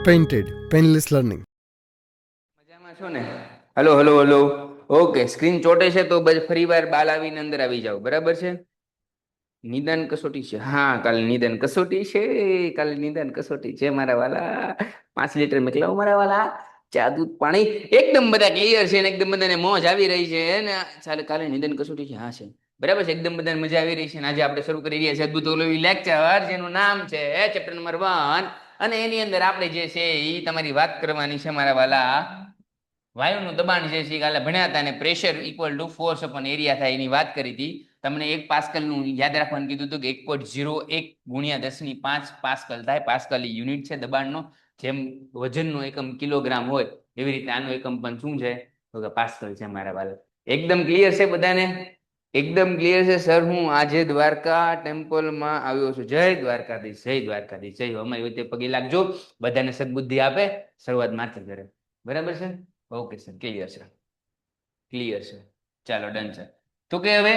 Painted, Painless Learning. મજામાં છો ને? Hello hello hello. Okay, screen ચોટે છે તો ફરીવાર બાલ આવીને અંદર આવી જાઓ, બરાબર છે? નિદાન કસોટી છે, હા કાલે નિદાન કસોટી છે, કાલે નિદાન કસોટી છે મારા વાલા. 5 લીટર મેકલાવો મારા વાલા, ચા દૂધ પાણી એકદમ બધા ક્લિયર છે ને એકદમ બધાને મોજ આવી રહી છે ને. ચાલે કાલે નિદાન કસોટી છે, હા છે બરાબર છે, એકદમ બધાને મજા આવી રહી છે. અને આજે આપણે શરૂ કરી રહ્યા છીએ અદ્ભુત ઓલવી લેક્ચર, જેનું નામ છે ચેપ્ટર નંબર 1. અને એની અંદર આપણે જે છે એ તમારી વાત કરવાની છે મારા વાલા. વાયુનું દબાણ જે છે કાલે ભણ્યા હતા, અને pressure equal to force upon area થાય એની વાત કરી હતી. તમને 1 પાસ્કલનું યાદ રાખવાનું કીધું હતું કે 1.01 ગુણ્યા 10⁵ પાસ્કલ થાય. પાસ્કલ એ યુનિટ છે દબાણનો. જેમ વજનનો એકમ કિલોગ્રામ હોય એવી રીતે આનો એકમ પણ શું છે તો કે પાસ્કલ છે મારા વાલા. એકદમ ક્લિયર છે બધાને? એકદમ ક્લિયર છે સર. હું આજે દ્વારકા ટેમ્પલમાં આવ્યો છું. જય દ્વારકાધીશ, જય દ્વારકાધીશ, જય અમારી વચ્ચે પગે લાગજો. બધાને સદબુદ્ધિ આપે, શરૂઆત મારથી કરે, બરાબર છે? ઓકે સર, ક્લિયર છે, ક્લિયર છે. ચાલો ડન છે. તો કે હવે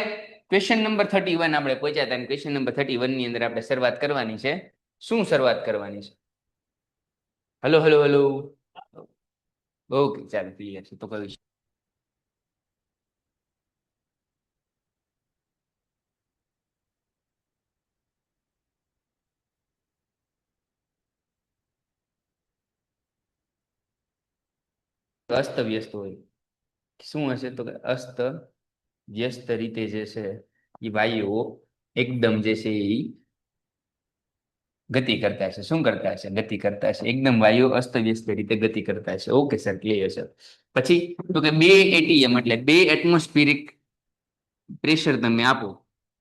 ક્વેશ્ચન નંબર 31 આપણે પહોંચ્યા હતા. ક્વેશ્ચન નંબર 31 ની અંદર આપણે શરૂઆત કરવાની છે. શું શરૂઆત કરવાની છે? Hello hello hello. ઓકે ચાલો ક્લિયર છે. તો કયું છે? અસ્ત વ્યસ્ત હોય શું હશે તો કે અસ્ત વ્યસ્ત રીતે જે છે એ વાયુઓ એકદમ જે છે એ ગતિ કરતા છે. શું કરતા હશે? ગતિ કરતા છે. એકદમ વાયુ અસ્તવ્યસ્ત રીતે ગતિ કરતા છે. ઓકે સર, ક્લિયર છે. પછી તો કે 2 એટીએમ એટલે 2 એટમોસ્ફિરિક પ્રેશર તમે આપો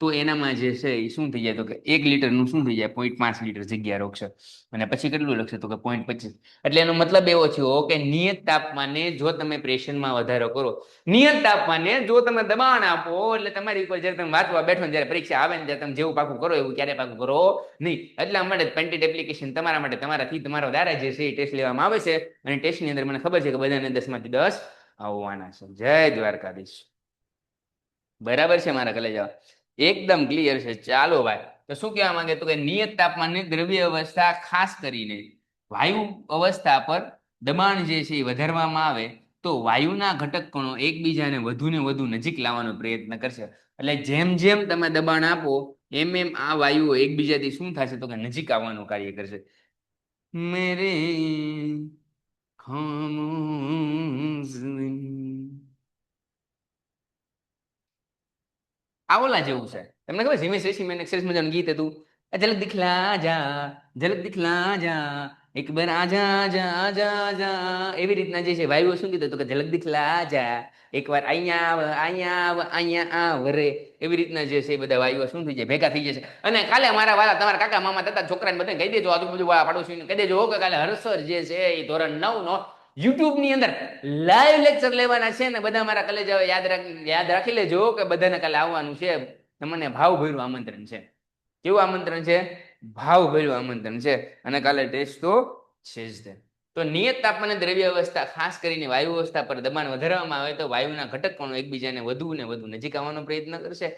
તો એનામાં જે છે એ શું થઈ જાય તો કે 1 લીટરનું શું થઈ જાય 0.5 લીટર જગ્યા રોકશે. અને પછી કેટલું લખશે તો કે 0.25. એટલે એનો મતલબ એવો થયો કે નિયત તાપમાને જો તમે પ્રેશરમાં વધારો કરો, નિયત તાપમાને જો તમે દબાણ આપો, એટલે તમારી ઉપર જ્યારે તમે વાંચવા બેઠો ને જ્યારે પરીક્ષા આવે ને ત્યારે તમે જેવું પાકું કરો એવું ક્યારે પાકું કરો નહીં. એટલા માટે પેન્ટેડ એપ્લિકેશન તમારા માટે તમારાથી તમારા દ્વારા જે છે એ ટેસ્ટ લેવામાં આવે છે. અને ટેસ્ટની અંદર મને ખબર છે કે બધાને 10 માંથી 10 આવવાના છે. જય દ્વારકાધીશ, બરાબર છે મારા કલેજા? એકદમ ક્લિયર છે. ચાલો ભાઈ, તો શું કહેવા માંગે તો કે નિયત તાપમાનની દ્રવ્ય અવસ્થા ખાસ કરીને વાયુ અવસ્થા પર દબાણ જે છે એ વધારવામાં આવે તો વાયુના ઘટક કણો એકબીજાને વધુ ને વધુ નજીક લાવવાનો પ્રયત્ન કરશે. એટલે જેમ જેમ તમે દબાણ આપો એમ એમ આ વાયુઓ એકબીજાથી શું થશે તો કે નજીક આવવાનું કાર્ય કરશે. મેરે ખામોશ આ ઓલા જેવું છે. તમને ખબર હિમેશ રેશમિયાનું એક સરસ મજાનું ગીત હતું, ઝલક દિખલા જા, ઝલક દિખલા જા, એક બાર આજા આજા આજા આજા. એવી રીતના જે છે વાયુઓ શું કીધું તો કે ઝલક દિખલા જા, એકવાર અહીંયા આવ અહીંયા આવ અહીંયા આવ રે. એવી રીતના જે છે એ બધા વાયુઓ શું થઈ જાય ભેગા થઈ જશે. અને કાલે મારા વાલા તમારા કાકા મામા દાદા છોકરાને બધાને કહી દેજો, આજુબાજુ વાળા પાડોશીને કહી દેજો કે કાલે હર્ષર જે છે એ ધોરણ 9 નો યુટ્યુબ ની અંદર લાઈવ લેક્ચર લેવાના છે. ને બધા મારા કલેજાઓ યાદ રાખી લેજો કે બધાને કાલે આવવાનું છે. તમને ભાવભર્યું આમંત્રણ છે. કેવું આમંત્રણ છે? ભાવભર્યું આમંત્રણ છે. અને કાલે ટેસ્ટ તો છે જ તે. તો નિયત તાપમાને દ્રવ્ય અવસ્થા ખાસ કરીને વાયુ અવસ્થા પર દબાણ વધારવામાં આવે તો વાયુના ઘટક કણો એકબીજાને વધુ ને વધુ નજીક આવવાનો પ્રયત્ન કરશે.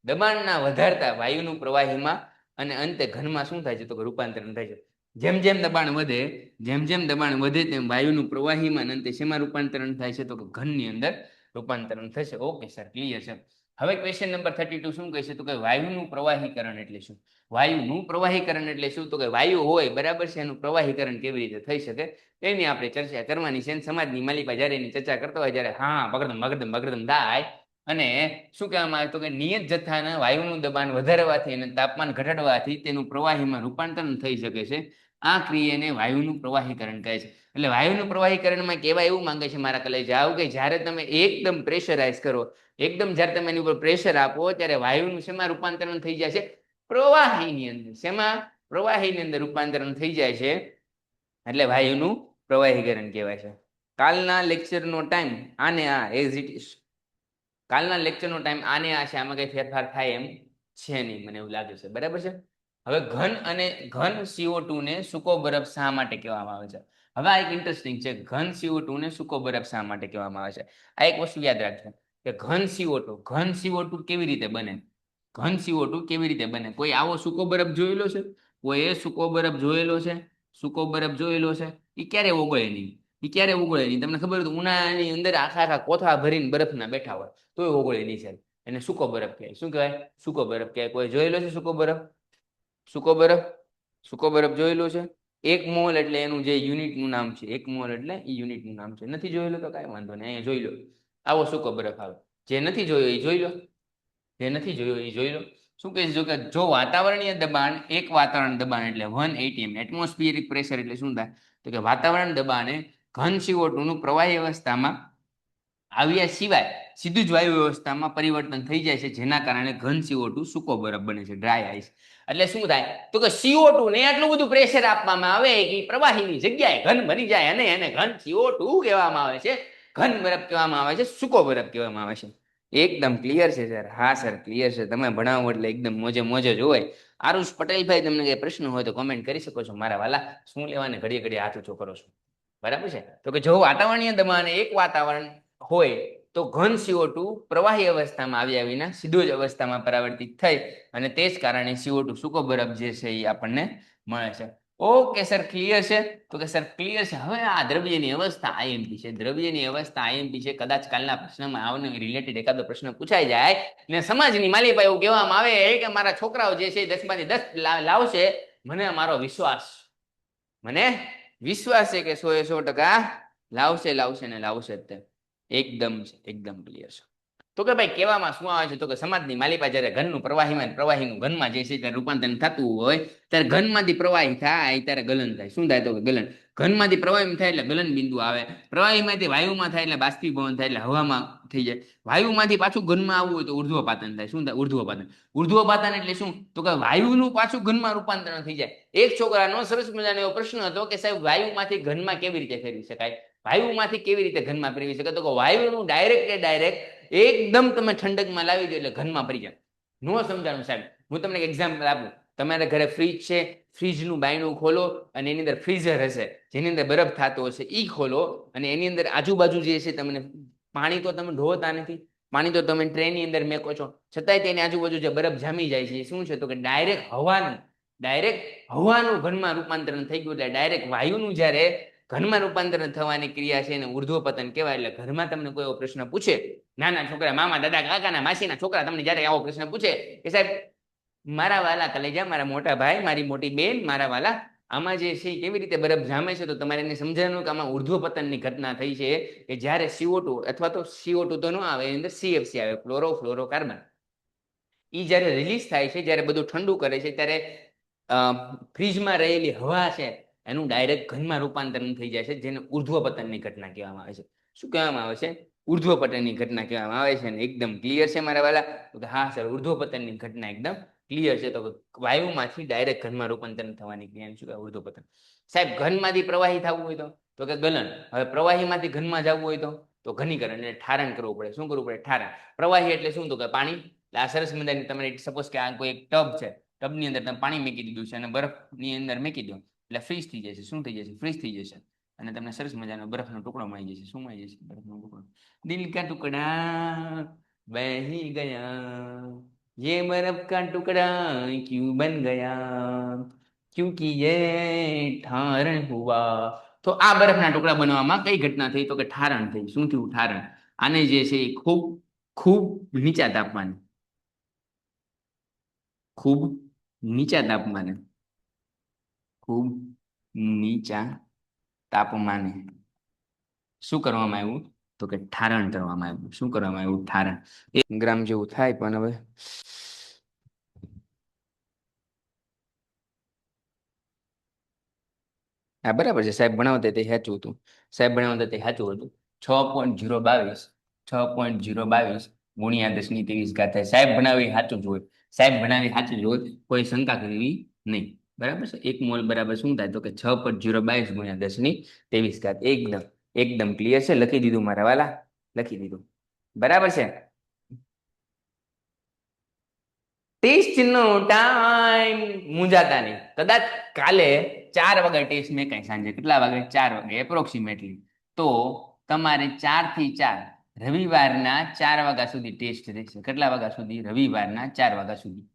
દબાણના વધારતા વાયુનું પ્રવાહીમાં અને અંતે ઘનમાં શું થાય છે તો કે રૂપાંતરણ થાય છે. જેમ જેમ દબાણ વધે, જેમ જેમ દબાણ વધે તેમ વાયુનું પ્રવાહીમાં અંતે શેમાં રૂપાંતરણ થાય છે તો કે ઘનની અંદર રૂપાંતરણ થશે. ઓકે સર, ક્લિયર છે. હવે ક્વેશ્ચન નંબર 32 શું કહે છે તો કે વાયુનું પ્રવાહીકરણ એટલે શું? વાયુનું પ્રવાહીકરણ એટલે શું તો કે વાયુ હોય બરાબર છે, એનું પ્રવાહીકરણ કેવી રીતે થઈ શકે તેની આપણે ચર્ચા કરવાની છે. સમાજની માલિકા જ્યારે એની ચર્ચા કરતા હોય જ્યારે હા બગડમ બગડમ બગડમ દાય. અને શું કહેવામાં આવે તો કે નિયત જથ્થાના વાયુનું દબાણ વધારવાથી અને તાપમાન ઘટાડવાથી તેનું પ્રવાહીમાં રૂપાંતરણ થઈ શકે છે. આ ક્રિયાને વાયુનું પ્રવાહીકરણ કહે છે. એટલે વાયુનું પ્રવાહીકરણમાં કહેવાય એવું માંગે છે મારા કલેજાઓ કે જ્યારે તમે એકદમ પ્રેશરાઇઝ કરો, એકદમ જ્યારે તમે એની ઉપર પ્રેશર આપો ત્યારે વાયુનું શેમાં રૂપાંતરણ થઈ જાય છે? પ્રવાહીની અંદર. શેમાં? પ્રવાહીની અંદર રૂપાંતરણ થઈ જાય છે. એટલે વાયુનું પ્રવાહીકરણ કહેવાય છે. કાલના લેક્ચરનો ટાઈમ આને આ એઝ ઇટ ઇઝ. કાલના લેક્ચરનો ટાઈમ આને આ છે, આમાં કઈ ફેરફાર થાય એમ છે નહીં, મને એવું લાગે છે. બરાબર છે. હવે ઘન CO2 ને સૂકો બરફ શા માટે કહેવામાં આવે છે? હવે આ એક ઇન્ટરેસ્ટિંગ છે. ઘન CO2 ને સૂકો બરફ શા માટે કહેવામાં આવે છે? આ એક વસ્તુ યાદ રાખજો કે ઘન CO2 કેવી રીતે બને? ઘન CO2 કેવી રીતે બને? કોઈ આવો સૂકો બરફ જોયેલો છે? કોઈ એ સૂકો બરફ જોયેલો છે? સૂકો બરફ જોયેલો છે? એ ક્યારે ઓગળે નહીં. એ ક્યારે ઓગળે નહીં. તમને ખબર હોય તો ઉનાળાની અંદર આખા આખા કોથળા ભરીને બરફના બેઠા હોય તોય ઓગળે નહીં સાહેબ. એને સૂકો બરફ કહેવાય. શું કહેવાય? સૂકો બરફ કહેવાય. કોઈ જોયેલો છે સૂકો બરફ? સૂકો બરફ, સૂકો બરફ જોયેલો છે? 1 મોલ એટલે એનું જે યુનિટનું નામ છે. 1 મોલ એટલે એ યુનિટનું નામ છે. નથી જોયેલો તો કાંઈ વાંધો નહીં, અહીંયા જોઈ લો. આવો સૂકો બરફ આવે. જે નથી જોયો એ જોઈ લો. જે નથી જોયો એ જોઈ લો. શું કહે છે? જો વાતાવરણીય દબાણ, એક વાતાવરણ દબાણ એટલે 180 m, એટમોસ્ફિયરિક પ્રેશર એટલે શું થાય? તો કે વાતાવરણ દબાણે ઘન CO2 નું પ્રવાહી અવસ્થામાં આવ્યા સિવાય સીધું જ વાયુ વ્યવસ્થામાં પરિવર્તન થઈ જાય છે, જેના કારણે ઘન CO2 સૂકો બરફ બને છે, ડ્રાય આઈસ. એટલે શું થાય? તો કે CO2 ને આટલું બધું પ્રેશર આપવામાં આવે કે પ્રવાહીની જગ્યાએ ઘન બની જાય અને એને ઘન CO2 કહેવામાં આવે છે, ઘન બરફ કહેવામાં આવે છે, સૂકો બરફ કહેવામાં આવે છે. એકદમ ક્લિયર છે સર? હા સર ક્લિયર છે. તમે ભણાવો એટલે એકદમ મોજે મોજે જ હોય. આરુષ પટેલભાઈ, તમને કઈ પ્રશ્ન હોય તો કોમેન્ટ કરી શકો છો. મારા વાલા, શું લેવાને ઘડીએ ઘડીએ હાથ ઊંચો કરો છો? બરાબર છે. તો કે જો વાતાવરણીય દબાણ એક વાતાવરણ હોય તો ઘન CO2 પ્રવાહી અવસ્થામાં આવ્યા વિના સીધો જ અવસ્થામાં પરાવર્તિત થઈ અને તે જ કારણે CO2 સૂકો બરફ જે છે એ આપણને મળે છે. ઓકે સર, ક્લિયર છે? તો કે સર ક્લિયર છે. હવે આ દ્રવ્યની અવસ્થા આઈએમપી છે. દ્રવ્યની અવસ્થા આઈએમપી છે. કદાચ કાલના પ્રશ્નમાં આવને રિલેટેડ એકાદો પ્રશ્ન પૂછાઈ જાય ને સમાજની માલિપા એવું કહેવામાં આવે કે મારા છોકરાઓ જે છે 10માંથી 10 લાવશે, મને મારો વિશ્વાસ, મને વિશ્વાસ છે કે 100% લાવશે લાવશે ને લાવશે જ તે. એકદમ છે, એકદમ ક્લિયર છે. તો કે ભાઈ કહેવામાં શું આવે છે? તો કે સમાજની માલિપા જ્યારે ઘનનું પ્રવાહીમાં પ્રવાહીનું ઘનમાં જે છે ત્યારે રૂપાંતરણ થતું હોય ત્યારે ઘનમાંથી પ્રવાહી થાય ત્યારે ગલન થાય. શું થાય? તો કે ગલન. ઘનમાંથી પ્રવાહીમાં થાય એટલે ગલન બિંદુ આવે. પ્રવાહીમાંથી વાયુમાં થાય એટલે બાષ્પીભવન થાય એટલે હવામાં થઈ જાય. વાયુમાંથી પાછું ઘનમાં આવવું હોય તો ઉર્ધ્વપાતન થાય. શું થાય? ઉર્ધ્વપાતન. ઉર્ધ્વપાતન એટલે શું? તો કે વાયુનું પાછું ઘનમાં રૂપાંતરણ થઈ જાય. એક છોકરાનો સરસ મજાનો એવો પ્રશ્ન હતો કે સાહેબ વાયુમાંથી ઘનમાં કેવી રીતે ફેરવી શકાય? વાયુમાંથી કેવી રીતે ઘનમાં ફેરવી શકાય? તો કે વાયુનું ડાયરેક્ટ એકદમ તમે ઠંડકમાં લાવી દો એટલે ઘનમાં ભરી જાય. નો સમજાણું સાહેબ? હું તમને એક એક્ઝામ્પલ આપું. તમારા ઘરે ફ્રીજ છે, ફ્રીજનું બાયણું ખોલો અને એની અંદર ફ્રીઝર હશે જેની અંદર બરફ થતો હશે, એ ખોલો અને એની અંદર આજુબાજુ જે છે તમને પાણી તો તમે ઢોળતા નથી, પાણી તો તમે ટ્રેનની અંદર મેકો છો, છતાંય તેની આજુબાજુ જે બરફ જામી જાય છે એ શું છે? તો કે ડાયરેક્ટ હવાનું ઘનમાં રૂપાંતરણ થઈ ગયું. એટલે ડાયરેક્ટ વાયુનું જ્યારે ઘનમાં રૂપાંતરણ થવાની ક્રિયા છે એને ઉર્ધ્વપતન કહેવાય. એટલે ઘરમાં તમને કોઈ એવો પ્રશ્ન પૂછે, નાના છોકરા, મામા, દાદા, કાકાના, માસીના છોકરા તમને જ્યારે આવો પ્રશ્ન પૂછે કે સાહેબ મારા વાલા કલેજા, મારા મોટા ભાઈ, મારી મોટી બેન, મારા વાલા, આમાં જે છે કેવી રીતે બરફ જામે છે? તો તમારે એને સમજાવવાનું કે આમાં ઉર્ધ્વપતનની ઘટના થઈ છે કે જ્યારે CO2 અથવા તો CO2 તો ન આવે, એની અંદર CFC આવે, ક્લોરોફ્લોરોકાર્બન. એ જ્યારે રિલીઝ થાય છે, જ્યારે બધું ઠંડુ કરે છે ત્યારે ફ્રીજમાં રહેલી હવા છે એનું ડાયરેક્ટ ઘનમાં રૂપાંતરણ થઈ જાય છે, જેને ઉર્ધ્વપતનની ઘટના કહેવામાં આવે છે. શું કહેવામાં આવે છે? ઉર્ધ્વપતનની ઘટના કહેવામાં આવે છે. એકદમ ક્લિયર છે મારા વાલા? તો હા સર, ઉર્ધ્વપતનની ઘટના એકદમ ક્લિયર છે. તો વાયુમાંથી ડાયરેક્ટ ઘનમાં રૂપાંતરણ થવાની ક્રિયા શું કહેવાય? ઉર્ધ્વપતન. સાહેબ ઘનમાંથી પ્રવાહી થવું હોય તો કે ગલન. હવે પ્રવાહીમાંથી ઘનમાં જવું હોય તો ઘનીકરણ, એટલે ઠારણ કરવું પડે. શું કરવું પડે? ઠારણ. પ્રવાહી એટલે શું? તો કે પાણી. આ સરસ મજાની તમારે સપોઝ કે આ કોઈ એક ટબ છે, ટબની અંદર તમે પાણી મૂકી દીધું છે અને બરફની અંદર મૂકી દો એટલે ફ્રીઝ થઈ જશે. શું થઈ જશે? ફ્રીઝ થઈ જશે અને તમને સરસ મજાનો બરફનો ટુકડો મળી જશે. શું મળી જશે? બરફનો ટુકડો. દિલ કા ટુકડા બહી ગયા, ये बर्फ का टुकड़ा क्यों बन गया, क्योंकि ये ઠારણ હુआ. તો આ બરફના ટુકડા બનવામાં કઈ ઘટના થઈ? તો કે ઠારણ થઈ. શું થયું? ઠારણ. આને જે છે એ ખૂબ ખૂબ નીચા તાપમાને, ખૂબ નીચા તાપમાને, ખૂબ નીચા તાપમાને શું કરવામાં આવ્યું? તો કે ઠારણ કરવામાં આવ્યું. શું કરવામાં આવ્યું? ઠારણ. 1 ગ્રામ જેવું થાય, પણ હવે હા બરાબર છે. સાહેબ ભણાવતા તે સાચું હતું. સાહેબ ભણાવતા તે સાચું હતું. 6.022 6.022 ગુણ્યા 10⁻23 થાય. સાહેબ ભણાવી સાચું જ હોય. સાહેબ ભણાવી સાચું જ હોય, કોઈ શંકા કરવી નહીં. બરાબર છે? 1 મોલ બરાબર શું થાય? તો કે 6.022 ગુણ્યા 10⁻23. એકદમ એકદમ ક્લિયર છે. લખી દીધું મારા વાલા, લખી દીધું. બરાબર છે? ટેસ્ટનો ટાઈમ મૂંઝાતા નહીં. કદાચ કાલે 4 વાગે ટેસ્ટ મેં કઈ સાંજે કેટલા વાગે? 4 વાગે એપ્રોક્સિમેટલી. તો તમારે 4 થી 4 રવિવારના 4 વાગ્યા સુધી ટેસ્ટ રહેશે. કેટલા વાગ્યા સુધી? રવિવારના 4 વાગ્યા સુધી.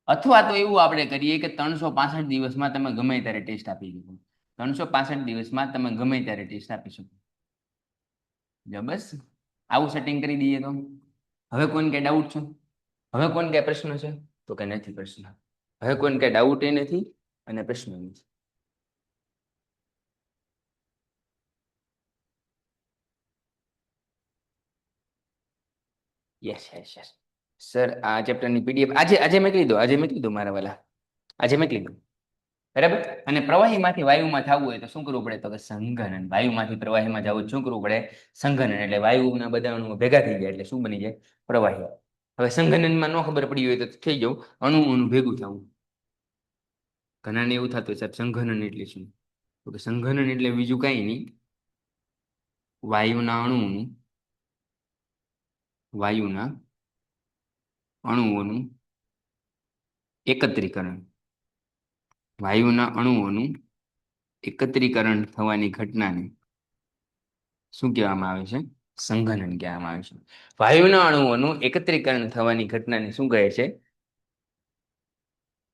અથવા તો એવું આપણે કરીએ કે 365 દિવસમાં તમે ગમે ત્યારે ટેસ્ટ આપી શકો. 365 દિવસમાં તમે ગમે ત્યારે ટેસ્ટ આપી શકો. જો બસ આવું સેટિંગ કરી દઈએ તો હવે કોઈને કઈ ડાઉટ છે? હવે કોઈને કઈ પ્રશ્ન છે? તો કે નથી પ્રશ્ન. હવે કોઈને કઈ ડાઉટ એ નથી અને પ્રશ્ન નથી. યસ યસ યસ સર, આ ચેપ્ટરની પીડીએફ આજે મેકલી દો. આજે મેકલી દો મારા વાલા, આજે મેકલી દો. બરાબર. અને પ્રવાહીમાંથી વાયુમાં થવું હોય તો શું કરવું પડે? તો કે સંઘનન. વાયુમાંથી પ્રવાહીમાં જવું શું કરવું પડે? સંઘનન. એટલે વાયુના બધા અણુઓ ભેગા થઈ જાય એટલે શું બની જાય? પ્રવાહી. હવે સંઘનનમાં ન ખબર પડી હોય તો થઈ જવું અણુઓનું ભેગું થવું. ઘણાને એવું થતું હોય સાહેબ સંઘનન એટલે શું? તો કે સંઘનન એટલે બીજું કાંઈ નહીં, વાયુના અણુઓનું એકત્રીકરણ. વાયુના અણુઓનું એકત્રીકરણ થવાની ઘટનાને શું કહેવામાં આવે છે? સંઘનન કહેવામાં આવે છે. વાયુના અણુઓનું એકત્રીકરણ થવાની ઘટનાને શું કહે છે?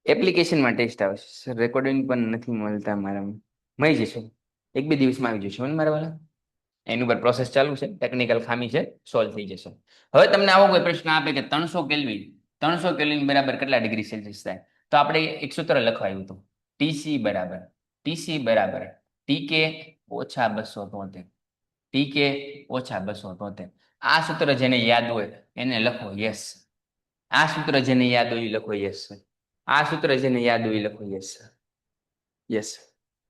એપ્લિકેશનમાં ટેસ્ટ આવે છે સર, રેકોર્ડિંગ પણ નથી મળતા મારામાં. મળી જશે, 1-2 દિવસમાં આવી જશે ને મારા વાળા. એની ઉપર પ્રોસેસ ચાલુ છે, ટેકનિકલ ખામી છે, સોલ્વ થઈ જશે. હવે તમને આવો કોઈ પ્રશ્ન આપે કે 300 કેલ્વિન બરાબર કેટલા ડિગ્રી સેલ્સિયસ થાય? તો આપણે એક સૂત્ર લખવાયું હતું, ટીસી બરાબર ટીકે ઓછા 273. ટીકે ઓછા 273. આ સૂત્ર જેને યાદ હોય એને લખો યસ. આ સૂત્ર જેને યાદ હોય એ લખો યસ. આ સૂત્ર જેને યાદ હોય એ લખો યસ. યસ.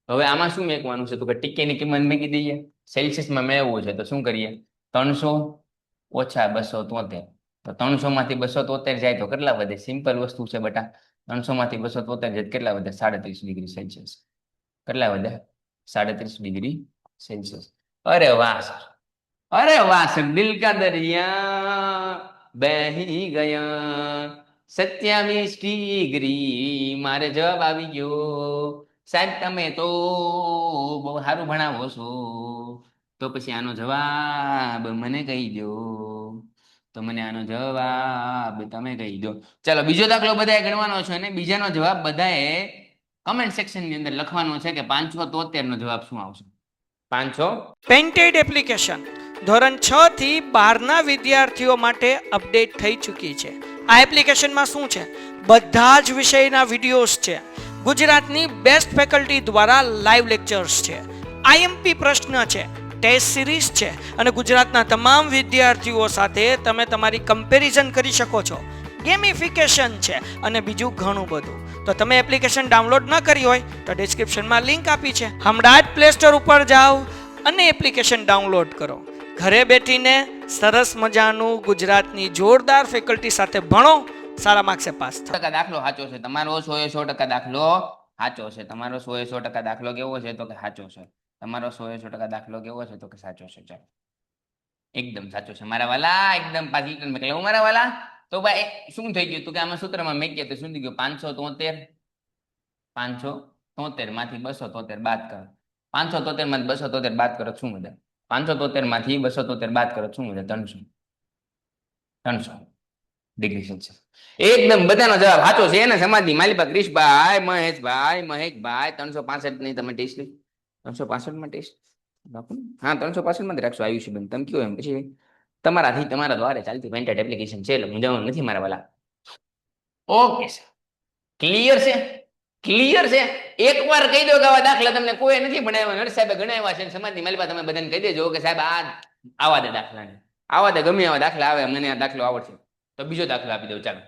હવે આમાં શું મેકવાનું છે? તો કે ટીકેની કિંમત મેકી દઈએ. સેલ્સિયસમાં મેળવવું છે તો શું કરીએ? 300 ઓછા 273. તો 300 માંથી 273 જાય તો કેટલા વધે? સિમ્પલ વસ્તુ છે બેટા. 300 માંથી 273 જાય કેટલા વધે? 37 ડિગ્રી સેલ્સિયસ. કેટલા વધે? 37 ડિગ્રી સેલ્સિયસ. અરે વાહ સર, અરે વાહ સર, દિલ કા દરિયા બહી ગયા 27 ડિગ્રી. મારે જવાબ આવી ગયો. સાહેબ તમે તો બહુ સારું ભણાવો છો, તો પછી આનો જવાબ મને કહી દો. તો મને આનો જવાબ તમે કહી દો. ચાલો બીજો દાખલો બધાએ ગણવાનો છે અને બીજાનો જવાબ બધાએ કમેન્ટ સેક્શનની અંદર લખવાનો છે કે 573 નો જવાબ શું આવશે? 500. પેન્ટેડ એપ્લિકેશન ધોરણ 6 થી 12ના વિદ્યાર્થીઓ માટે અપડેટ થઈ ચૂકી છે. આ એપ્લિકેશનમાં શું છે? બધા જ વિષયના વિડીયોઝ છે. ગુજરાતની બેસ્ટ ફેકલ્ટી દ્વારા લાઈવ લેક્ચર્સ છે. આઈએમપી પ્રશ્ન છે, ટેસ્ટ સિરીઝ છે અને ગુજરાતના તમામ વિદ્યાર્થીઓ સાથે તમે તમારી કમ્પેરિઝન કરી શકો છો. ગેમિફિકેશન છે અને બીજું ઘણું બધું. તો તમે એપ્લિકેશન ડાઉનલોડ ન કરી હોય તો ડિસ્ક્રિપ્શનમાં લિંક આપી છે. હમણાં જ પ્લે સ્ટોર ઉપર જાઓ અને એપ્લિકેશન ડાઉનલોડ કરો. ઘરે બેઠીને સરસ મજાનું ગુજરાતની જોરદાર ફેકલ્ટી સાથે ભણો, સારા માર્ક્સે પાસ થાઓ. ટકા દાખલો સાચો છે તમારો. 100% દાખલો સાચો છે તમારો. 100% દાખલો કેવો છે? તો કે સાચો છે તમારો. 100% દાખલો કેવો છે? તો કે સાચો છે. ચાલો એકદમ સાચો છે મારા વાલા, એકદમ પાછી મેં મારા વાલા. તો ભાઈ શું થઈ ગયું? તો કે આમાં સૂત્રમાં મેં કહ્યું તો શું થઈ ગયું? 573 માંથી 273 બાદ કરો. 573 માંથી 273 બાદ કરો શું વધે? 573 માંથી 273 બાદ કરો શું વધે? 300 ડિગ્રી સેલ્સિયસ. એકદમ બધાનો જવાબ સાચો છે. એને સમાધિ માલિપા ક્રિશભાઈ, મહેશભાઈ, મહેકભાઈ 365 ની તમે ટેસ્ટ લી. 365 માં ટેસ્ટ હા 365 માં જ રાખશો આયુષ્યબેન. તમે કયો એમ પછી તમારાથી તમારા દ્વારે ચાલતી પેન્ટેડ એપ્લિકેશન છે એટલે મૂંઝાવાનું નથી મારા વાલા. ઓકે સર, ક્લિયર છે? ક્લિયર છે? એકવાર કહી દો કે આવા દાખલા તમને કોઈ નથી ભણાવ્યા, નર્સ સાહેબે ગણાવ્યા છે. સમાધિ માલિપા તમે બધાને કહી દેજો કે સાહેબ આ આવા દે દાખલાને, આવા દે, ગમે આવા દાખલા આવે, મને આ દાખલો આવડશે. તો બીજો દાખલો આપી દઉં. ચાલો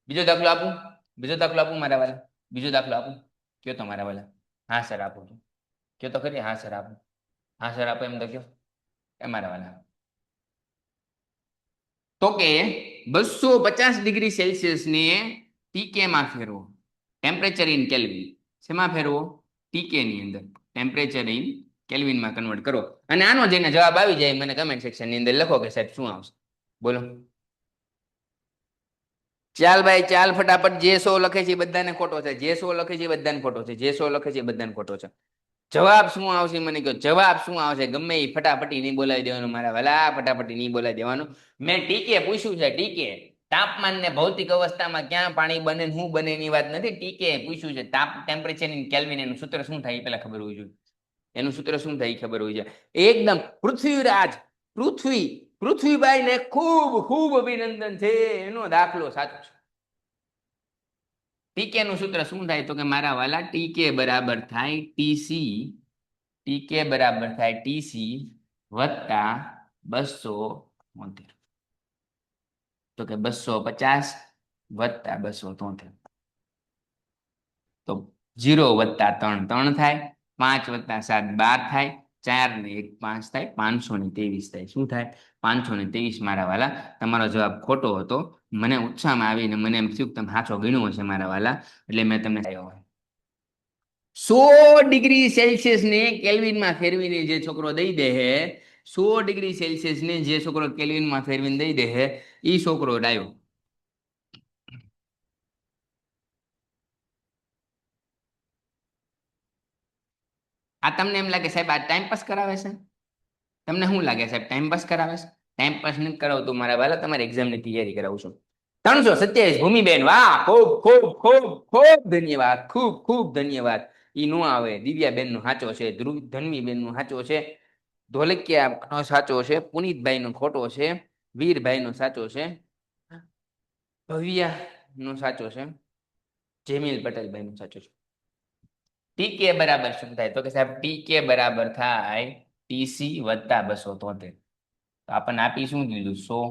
બીજો દાખલો આપું. બીજો દાખલો આપું મારા વાલા. બીજો દાખલો આપું. કયો તો મારા વાલા. હા સર આપું છું. કયો તો ખરી. હા સર આપું. હા સર આપો એમ તો કયો એ મારા વાલા. તો કે 250 ડિગ્રી સેલ્સિયસ ને ટીકે માં ફેરવો. Temperature in kelvin. શેમાં ફેરવો? ટીકે ની અંદર. ટેમ્પરેચર ઇન કેલ્વિનમાં કન્વર્ટ કરો. અને આનો જેને જવાબ આવી જાય મને કમેન્ટ સેક્શન ની અંદર લખો કે સાહેબ શું આવશે. બોલો. ચાલ ભાઈ ચાલ ફટાફટ. જે 100 લખે છે બધાને ખોટો છે. જે 100 લખે છે બધાને ખોટો છે. જે 100 લખે છે બધાને ખોટો છે. જવાબ શું આવશે મને કહો. જવાબ શું આવશે? ગમે એ ફટાફટી નહીં બોલાવી દેવાનું મારા વાલા. ફટાફટી નહીં બોલાવી દેવાનું. મેં ટીકે પૂછ્યું છે. ટીકે તાપમાન ને ભૌતિક અવસ્થામાં ક્યાં પાણી બને શું બને એની વાત નથી. ટીકે પૂછ્યું છે. ટેમ્પરેચર ઇન કેલ્વિન એનું સૂત્ર શું થાય એ પેલા ખબર હોવી જોઈએ. એનું સૂત્ર શું થાય એ ખબર હોય છે એકદમ. પૃથ્વીરાજ પૃથ્વીભાઈ ને ખૂબ ખૂબ અભિનંદન છે, એનો દાખલો સાચો છે. ટીકે નું સૂત્ર શું થાય તો કે મારા વાલા ટીકે બરાબર થાય ટીસી વત્તા 273, તો કે 250 વત્તા 273, તો 0 વત્તા 3 3 થાય, 5 વત્તા 7 12 થાય, 4 ને 1 5 થાય, 523 થાય. શું થાય? 523. મારા વાલા તમારો જવાબ ખોટો હતો. મને ઉત્સાહમાં આવીને મને એમ થયું કે તમે સાચો ગણ્યો હશે મારા વાલા, એટલે મેં તમને 100 ડિગ્રી સેલ્સિયસ ને કેલ્વિનમાં ફેરવીને જે છોકરો દઈ દે હે, 100 ડિગ્રી સેલ્સિયસ ને જે છોકરો કેલ્વિનમાં ફેરવીને દઈ દે હે, ઈ છોકરો ડાયો. આ તમને એમ લાગે સાહેબ આ ટાઈમ પાસ કરાવે છે? તમને શું લાગે સાહેબ ટાઈમ પાસ કરાવે છે? ટાઈમ પાસ નથી કરાવતું મારા વાલા, તમારી એક્ઝામની તૈયારી કરાવું છું. 327 ભૂમિબેન, વાહ, ખૂબ ખૂબ ખૂબ ખૂબ ધન્યવાદ, ખૂબ ખૂબ ધન્યવાદ. ઈ નો આવે. દિવ્યાબેન નો સાચો છે, ધ્રુવ ધન્વીબેન નો સાચો છે, ધોલકિયા નો સાચો છે, પુનિતભાઈ નો ખોટો છે, વીરભાઈ નો સાચો છે, ભવ્યા નો સાચો છે, જેમિલ પટેલભાઈ નો સાચો છે. ટીકે બરાબર શું થાય તો કે સાહેબ ટીકે બરાબર થાય ટીસી વત્તા 273. તો આપણને આપી શું દીધું? 100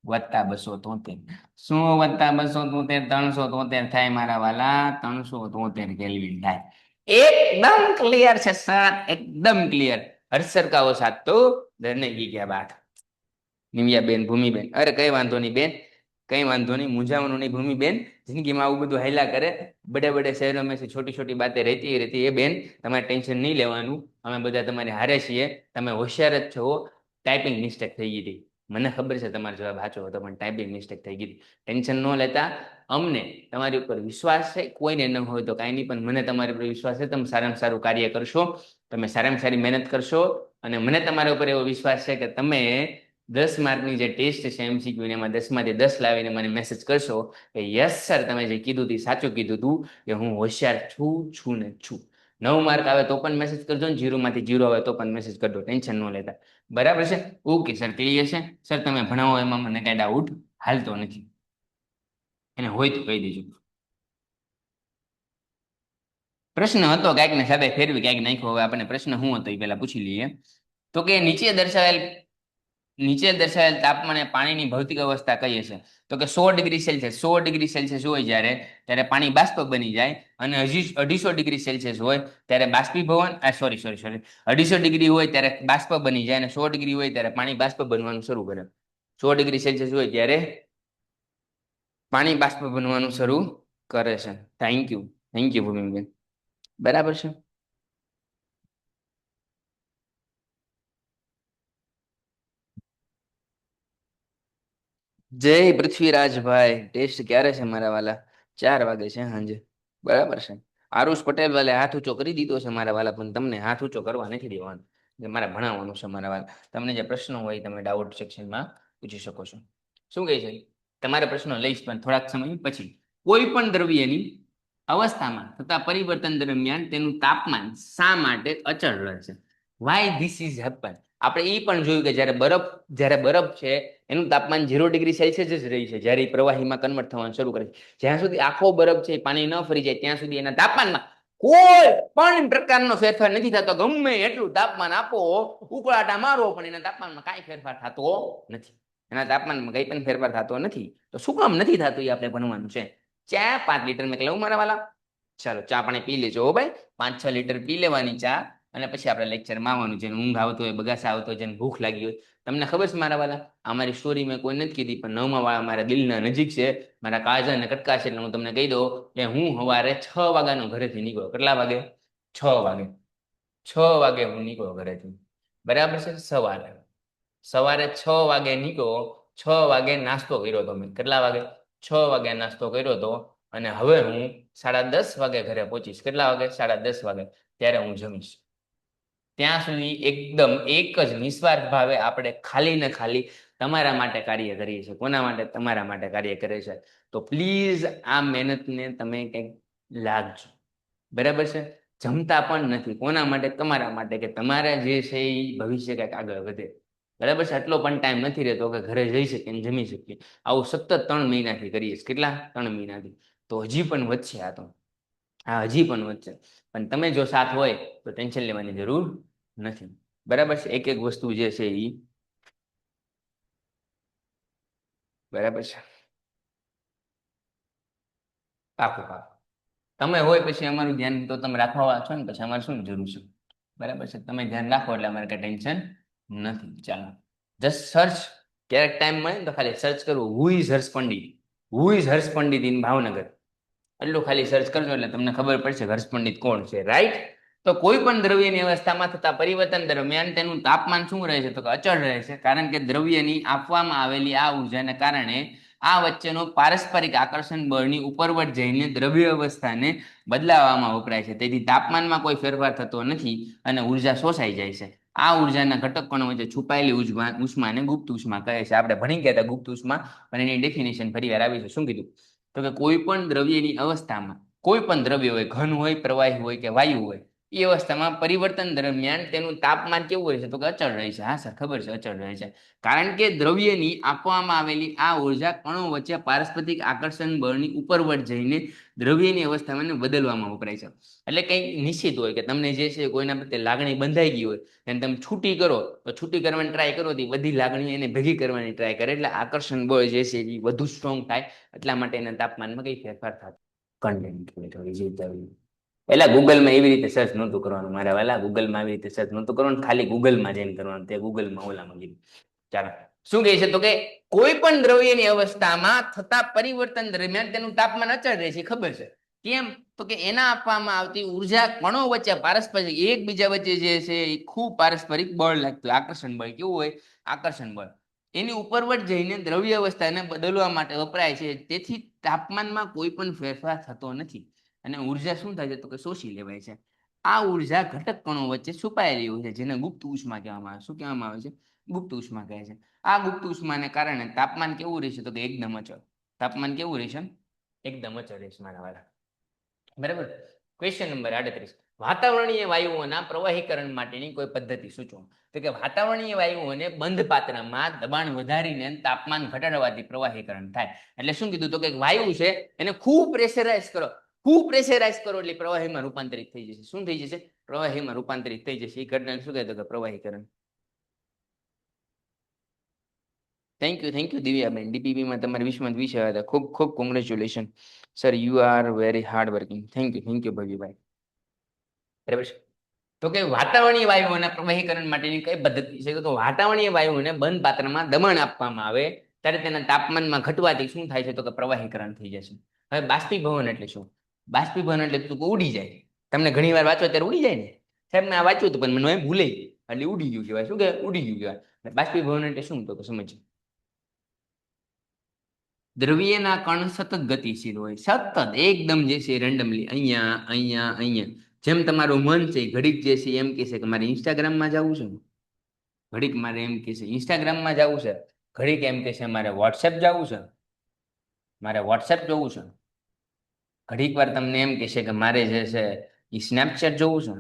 વત્તા 273. 100 વત્તા 273 373 થાય મારા વાલા, 373 કેલ્વિન થાય. એકદમ ક્લિયર છે સર, એકદમ ક્લિયર. હર્ષર કાવો સાથ તો ડરને કી ક્યા બાત. નિમિયાબેન, ભૂમિબેન, અરે કઈ વાંધો નહીં બેન, કઈ વાંધો નહીં, મૂંઝાવાનું નહીં ભૂમિબેન. જિંદગીમાં આવું બધું હાલ્યા કરે, બડે બડે શહેરો में से छोटी छोटी बातें रहती है બેન, તમારે ટેન્શન નહીં લેવાનું. અમે બધા તમારી હારે છીએ, તમે હોશિયાર જ છો. ટાઈપિંગ મિસ્ટેક થઈ ગઈ હતી, મને ખબર છે તમારો જવાબ સાચો હતો, પણ ટાઈપિંગ મિસ્ટેક થઈ ગઈ હતી. ટેન્શન ન લેતા, અમને તમારી ઉપર વિશ્વાસ છે, કોઈને ન હોય તો કાંઈ નહીં, પણ મને તમારી ઉપર વિશ્વાસ છે. તમે સારામાં સારું કાર્ય કરશો, તમે સારામાં સારી મહેનત કરશો, અને મને તમારા ઉપર એવો વિશ્વાસ છે કે તમે 10 માર્કની જે ટેસ્ટ છે MCQ એમાં 10 માંથી 10 લાવીને મને મેસેજ કરશો કે યસ સર, તમે જે કીધું હતું સાચું કીધું હતું, કે હું હોશિયાર છું ને છું. 9 માર્ક આવે તો પણ મેસેજ કરજો, ને 0 માંથી 0 આવે તો પણ મેસેજ કરજો, ટેન્શન ન લેતા. બરાબર છે? ઓકે સર, ક્લિયર છે સર. તમે ભણાવો એમાં મને કઈ ડાઉટ હાલતો નથી, એને હોય તો કહી દેજો. પ્રશ્ન હતો ક્યાંક ને સાહેબ ફેરવી ક્યાંક નાખ્યો. હવે આપણે પ્રશ્ન શું હતો એ પહેલા પૂછી લઈએ. તો કે નીચે દર્શાવેલ તાપમાને પાણીની ભૌતિક અવસ્થા કઈ હશે? તો કે 100 ડિગ્રી સેલ્સિયસ. 100 ડિગ્રી સેલ્સિયસ હોય ત્યારે પાણી બાષ્પ બની જાય, અને 250 ડિગ્રી સેલ્સિયસ હોય ત્યારે બાષ્પીભવન, સોરી 250 ડિગ્રી હોય ત્યારે બાષ્પ બની જાય, અને 100 ડિગ્રી હોય ત્યારે પાણી બાષ્પ બનવાનું શરૂ કરે. 100 ડિગ્રી સેલ્સિયસ હોય ત્યારે પાણી બાષ્પ બનવાનું શરૂ કરે છે. થેન્ક યુ ભૂમિબેન. બરાબર છે? જય પૃથ્વીરાજભાઈ, ટેસ્ટ ક્યારે છે મારા વાલા? 4 વાગે છે સાંજે. બરાબર છે? આરુષ પટેલ વાલે હાથ ઊંચો કરી દીધો છે મારા વાલા, પણ તમને હાથ ઊંચો કરવા નથી દેવાનો, મારે ભણાવવાનું છે મારા વાલા. તમને જે પ્રશ્નો હોય તમે ડાઉટ સેક્શનમાં પૂછી શકો છો. શું કહે છે? તમારે પ્રશ્નો લઈશ પણ થોડાક સમય પછી. કોઈ પણ દ્રવ્યની અવસ્થામાં થતા પરિવર્તન દરમિયાન તેનું તાપમાન શા માટે અચળ રહે છે? Y this is happen. આપણે એ પણ જોયું કે જ્યારે બરફ છે એનું તાપમાન 0 ડિગ્રી સેલ્સિયસ જ રહી છે, જ્યારે એ પ્રવાહીમાં કન્વર્ટ થવાનું શરૂ કરે છે. જ્યાં સુધી આખો બરફ છે પાણી ન ફરી જાય ત્યાં સુધી એના તાપમાનમાં કોઈ પણ પ્રકારનો ફેરફાર નથી થતો. ગમે એટલું તાપમાન આપો, ઉકળાટા મારો, પણ એના તાપમાનમાં કાંઈ ફેરફાર થતો નથી. એના તાપમાનમાં કંઈ પણ ફેરફાર થતો નથી. તો શું કામ નથી થતું એ આપણે ભણવાનું છે. ચા 5 લિટર મેં લઉં મારા વાલા? ચાલો ચા પાણી પી લેજો હો ભાઈ, 5-6 લિટર પી લેવાની ચા, અને પછી આપણે લેક્ચરમાં આવવાનું. જેને ઊંઘ આવતો હોય, બગાસા આવતો હોય, જેને ભૂખ લાગી હોય. તમને ખબર છે મારા વાલા, અમારી સ્ટોરી મેં કોઈ નથી કીધી, પણ 9મા વાળા મારા દિલના નજીક છે, મારા કાળજા અને કટકા છે, એટલે હું તમને કહી દઉં કે હું સવારે 6 વાગ્યાનો ઘરેથી નીકળ્યો. કેટલા વાગે? 6 વાગે. 6 વાગે હું નીકળ્યો ઘરેથી. બરાબર છે? સવારે 6 વાગે નીકળો, 6 વાગે નાસ્તો કર્યો હતો મેં. કેટલા વાગે? 6 વાગે નાસ્તો કર્યો હતો, અને હવે હું 10:30 વાગે ઘરે પહોંચીશ. કેટલા વાગે? 10:30 વાગે. ત્યારે હું જમીશ. ત્યાં સુધી એકદમ એક જ નિસ્વાર્થ ભાવે આપણે ખાલી ને ખાલી તમારા માટે કાર્ય કરીએ છીએ. કોના માટે? તમારા માટે કાર્ય કરે છે. તો પ્લીઝ આ મહેનતને તમે કંઈક લાગજો. બરાબર છે? જમતા પણ નથી. કોના માટે? તમારા માટે, કે તમારા જે છે એ ભવિષ્ય કંઈક આગળ વધે. બરાબર છે? એટલો પણ ટાઈમ નથી રહેતો કે ઘરે જઈ શકીએ ને જમી શકીએ. આવું સતત 3 મહિનાથી કરીએ છીએ. કેટલા? 3 મહિનાથી. તો હજી પણ વધશે આ તો. આ હજી પણ વધશે. પણ તમે જો સાથ હોય તો ટેન્શન લેવાની જરૂર નથી. બરાબર છે? એક એક વસ્તુ જે છે એ બરાબર છે. પાકું પાકું. તમે હોય પછી અમારું ધ્યાન તો તમે રાખવા છો ને, પછી અમારે શું જરૂર છે? બરાબર છે? તમે ધ્યાન રાખો એટલે અમારે કઈ ટેન્શન નથી. ચાલો, જસ્ટ સર્ચ. ક્યારેક ટાઈમ મળે ને તો ખાલી સર્ચ કરવું, who is Harsh Pandit, who is Harsh Pandit in Bhavnagar. એટલું ખાલી સર્ચ કરજો એટલે તમને ખબર પડશે હર્ષ પંડિત કોણ છે. રાઈટ? તો કોઈ પણ દ્રવ્યની અવસ્થામાં થતા પરિવર્તન દરમિયાન તેનું તાપમાન શું રહે છે? તો કે અચળ રહે છે. કારણ કે દ્રવ્યની આપવામાં આવેલી આ ઉર્જાને કારણે આ વચ્ચેનો પારસ્પરિક આકર્ષણ બળની ઉપરવટ જઈને દ્રવ્ય અવસ્થાને બદલાવવામાં વપરાય છે. તેથી તાપમાનમાં કોઈ ફેરફાર થતો નથી અને ઉર્જા શોષાઈ જાય છે. આ ઉર્જાના ઘટક કણો વચ્ચે છુપાયેલી ઉષ્માને ગુપ્ત ઉષ્મા કહે છે. આપણે ભણી ગયા હતા ગુપ્ત ઉષ્મા, પણ એની ડેફિનેશન ફરી વાર આવી છે. શું કીધું? તો કે કોઈ પણ દ્રવ્યની અવસ્થામાં, કોઈ પણ દ્રવ્ય હોય, ઘન હોય, પ્રવાહી હોય કે વાયુ હોય, એ અવસ્થામાં પરિવર્તન દરમિયાન તેનું તાપમાન કેવું રહે છે? તો કે અચળ રહે છે. હા સર, ખબર છે, અચળ રહે છે. કારણ કે દ્રવ્યની આપવામાં આવેલી આ ઉર્જા કણો વચ્ચે પારસ્પરિક આકર્ષણ બળની ઉપરવટ જઈને દ્રવ્યની અવસ્થામાં બદલવામાં વપરાય છે. એટલે કંઈક નિશ્ચિત હોય કે તમને જે છે કોઈના પ્રત્યે લાગણી બંધાઈ ગઈ હોય અને તમે છૂટી કરો તો છૂટી કરવાની ટ્રાય કરો તો બધી લાગણી એને ભેગી કરવાની ટ્રાય કરે, એટલે આકર્ષણ બળ જે છે એ વધુ સ્ટ્રોંગ થાય. એટલા માટે એના તાપમાનમાં કઈ ફેરફાર થતો. કન્ટેન્ટ થોડી જીવતા. એટલે ગૂગલમાં એવી રીતે સર્ચ નહોતું કરવાનું મારા વાલા, ગૂગલમાં આવી રીતે સર્ચ નહોતું કરવાનું, ખાલી ગૂગલમાં જઈને કરવાનું. તે ગૂગલમાં ઓલામાં કીધું. ચાલો, શું કહે છે? તો કે કોઈ પણ દ્રવ્યની અવસ્થામાં થતા પરિવર્તન દરમિયાન તેનું તાપમાન અચળ રહે છે. ખબર છે કેમ? તો કે એના આપવામાં આવતી ઉર્જા કણો વચ્ચે પારસ્પરિક, એકબીજા વચ્ચે જે છે એ ખૂબ પારસ્પરિક બળ લાગતું. આકર્ષણ બળ કેવું હોય? આકર્ષણ બળ એની ઉપરવટ જઈને દ્રવ્ય અવસ્થાને બદલવા માટે વપરાય છે. તેથી તાપમાનમાં કોઈ પણ ફેરફાર થતો નથી અને ઉર્જા શું થાય છે? તો કે શોષી લેવાય છે. આ ઉર્જા ઘટક કણો વચ્ચે છુપાયેલી હોય છે, જેને ગુપ્ત ઉષ્મા કહેવામાં આવે છે. શું કહેવામાં આવે છે? ગુપ્ત ઉષ્મા કહે છે. આ ગુપ્ત ઉષ્માને કારણે તાપમાન કેવું રહેશે? તો કે એકદમ અચળ. તાપમાન કેવું રહેશે? એકદમ અચળ રહેશે મારા વાળા. બરાબર. Question number 38. વાતાવરણીય વાયુઓના પ્રવાહીકરણ માટેની કોઈ પદ્ધતિ સૂચવો. તો કે વાતાવરણીય વાયુઓને બંધ પાત્રમાં દબાણ વધારીને તાપમાન ઘટાડવાથી પ્રવાહીકરણ થાય. એટલે શું કીધું? તો કે વાયુ છે એને ખૂબ પ્રેશરાઇઝ કરો, ખૂબ પ્રેશરાઇઝ કરો એટલે પ્રવાહીમાં રૂપાંતરિત થઈ જશે. શું થઈ જશે? પ્રવાહીમાં રૂપાંતરિત થઈ જશે. એ ઘટનાને શું કહેતો? કે પ્રવાહીકરણ. થેન્ક યુ દિવ્યાબેન. ડીપીપીમાં તમારે 20 વિષય હતા. ખૂબ ખૂબ congratulation sir, you are very hard working. Thank you ભવ્યભાઈ. બરાબર છે. તો કે વાતાવરણીય વાયુઓના પ્રવાહીકરણ માટેની કઈ પદ્ધતિ છે? તો વાતાવરણીય વાયુઓને બંધ પાત્રમાં દબાણ આપવામાં આવે ત્યારે તેના તાપમાનમાં ઘટવાથી શું થાય છે? તો કે પ્રવાહીકરણ થઈ જશે. હવે બાષ્પીભવન એટલે શું? બાષ્પીભવન એટલે તું ઉડી જાય. તમને ઘણી વાર વાંચો ત્યારે ઉડી જાય ને. સાહેબ મેં આ વાંચ્યું હતું પણ મને ભૂલાઈ ગયું એટલે ઉડી ગયું કહેવાય. શું કહેવાય? ઉડી ગયું કહેવાય. બાષ્પીભવન એટલે શું? તો કે સમજ. દ્રવ્યના કણ સતત ગતિશીલ હોય, સતત એકદમ જે છે રેન્ડમલી અહીંયા અહીંયા અહીંયા. જેમ તમારું મન છે ઘડીક જે છે એમ કહેશે કે મારે ઇન્સ્ટાગ્રામમાં જવું છે, ઘડીક મારે એમ કહેશે ઇન્સ્ટાગ્રામમાં જવું છે, ઘડીક એમ કહેશે મારે વોટ્સએપ જવું છે, મારે વોટ્સએપ જોવું છે, ઘડીક વાર તમને એમ કહેશે કે મારે જે છે એ સ્નેપચેટ જોવું છે,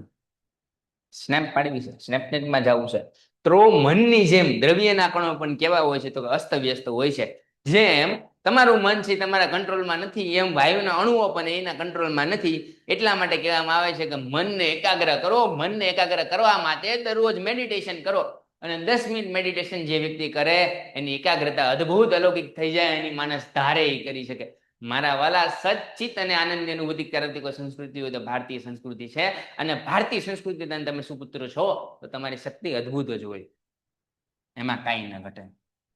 સ્નેપ પાડવી છે, સ્નેપચેટમાં જવું છે. તો મનની જેમ દ્રવ્યના કણો પણ કેવા હોય છે? તો અસ્તવ્યસ્ત હોય છે. જેમ તમારું મન છે તમારા કંટ્રોલમાં નથી, એમ વાયુના અણુઓ પણ એના કંટ્રોલમાં નથી. એટલા માટે કહેવામાં આવે છે કે મનને એકાગ્ર કરો. મનને એકાગ્ર કરવા માટે દરરોજ મેડિટેશન કરો. અને 10 મિનિટ મેડિટેશન જે વ્યક્તિ કરે એની એકાગ્રતા અદ્ભુત અલૌકિક થઈ જાય. એની માણસ ધારે કરી શકે. મારા વાલા, સચિત અને આનંદની અનુભૂતિ કરાવતી કોઈ સંસ્કૃતિ હોય તો ભારતીય સંસ્કૃતિ છે. અને ભારતીય સંસ્કૃતિ તમે સુપુત્ર છો તો તમારી શક્તિ અદ્ભુત જ હોય, એમાં કાંઈ ન ઘટે.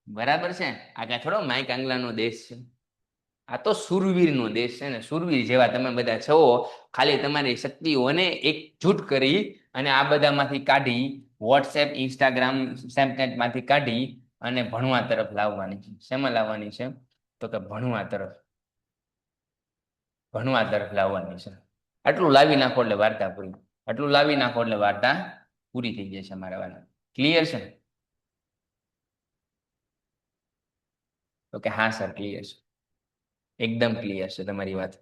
બરાબર છે? આગળ થોડો માઇક આંગલાનો દેશ છે. આ તો સુરવીરનો દેશ છે ને. સુરવીર જેવા તમે બધા છો. ખાલી તમારી શક્તિઓને એકજૂટ કરી અને આ બધામાંથી કાઢી, વોટ્સએપ, ઇન્સ્ટાગ્રામ, સ્નેપચેટમાંથી કાઢી અને ભણવા તરફ લાવવાની છે. શેમાં લાવવાની છે? તો કે ભણવા તરફ લાવવાની છે. આટલું લાવી નાખો એટલે વાર્તા પૂરી. આટલું લાવી નાખો એટલે વાર્તા પૂરી થઈ જશે મારા વાલા. ક્લિયર છે? તો કે હા સર ક્લિયર છે, એકદમ ક્લિયર છે તમારી વાત.